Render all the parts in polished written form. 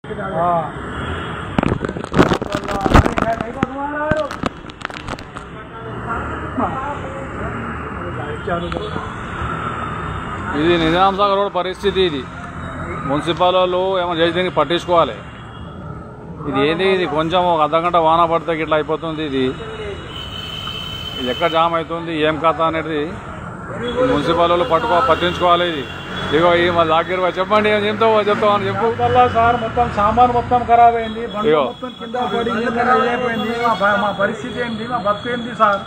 ఇది నిజాం సాగర్ రోడ్ పరిస్థితి. ఇది మున్సిపల్ వాళ్ళు ఏమో చేసి దీనికి పట్టించుకోవాలి. ఇది ఏంది, ఇది కొంచెం ఒక అర్ధగంట వాన పడితే ఇట్లా అయిపోతుంది. ఇది ఎక్కడ జామ్ అవుతుంది, ఏం కథ అనేది మున్సిపల్ వాళ్ళు పట్టించుకోవాలి. ఇది ఇగో ఈ మా దగ్గర చెప్పండి, ఏం చెప్తావు అని చెప్పు. సార్ మొత్తం సామాన్ మొత్తం ఖరాబ్ అయింది, మొత్తం కింద పడి అయిపోయింది. మా పరిస్థితి ఏంటి, మా బతుకు ఏంటి సార్?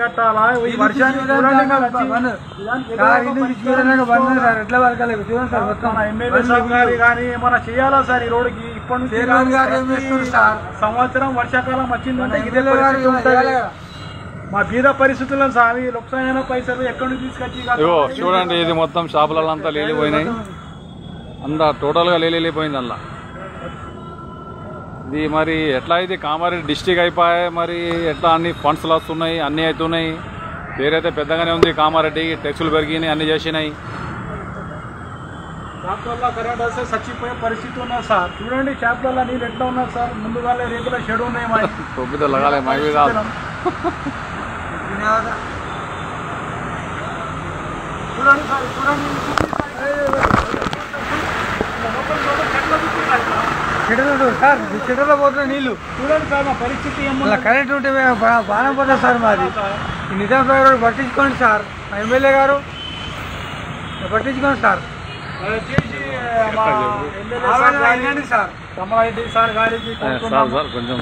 కట్టాలా ఈ వర్షానికి ఎమ్మెల్యే సార్ గారి కానీ ఏమన్నా చేయాలా సార్ ఈ రోడ్డుకి? ఇప్పటి నుంచి సంవత్సరం వర్షాకాలం వచ్చిందంటే ఇదే ఉంటుంది. మా బీద పరిస్థితులను సామి లక్షణ పైసలు ఎక్కడి నుంచి తీసుకొచ్చి చూడండి. ఇది మొత్తం షాపులలో అంతా లేలిపోయినాయి, అంతా టోటల్గా లేలిపోయింది అలా. ఇది మరి ఎట్లా ఇది కామారెడ్డి డిస్టిక్ అయిపోయాయి, మరి ఎట్లా అన్ని ఫండ్స్లు వస్తున్నాయి, అన్నీ అవుతున్నాయి. పేరైతే పెద్దగానే ఉంది కామారెడ్డి, టెక్సులు పెరిగినాయి, అన్ని చేసినాయి. చేపల కరెంట్ వస్తే చచ్చిపోయే పరిస్థితి ఉన్నది సార్. చూడండి చేపల నీళ్ళు ఎట్లా ఉన్నాయి సార్. ముందుగానే రేపుల షెడ్ ఉన్నాయి. మా తొమ్మిది లగాలే మావి కాదు. చూడండి సార్, చూడండి సార్, చెడ్డలో పోతున్న నీళ్ళు చూడండి సార్. మా పరిస్థితి ఏమన్నా కరెంట్ ఉంటే బాగానే పోతుంది సార్. మాది నిజాం సార్ పట్టించుకోండి సార్. మా ఎమ్మెల్యే గారు పట్టించుకోండి సార్. సార్ కమలారెడ్డి సార్ గారికి కొంచెం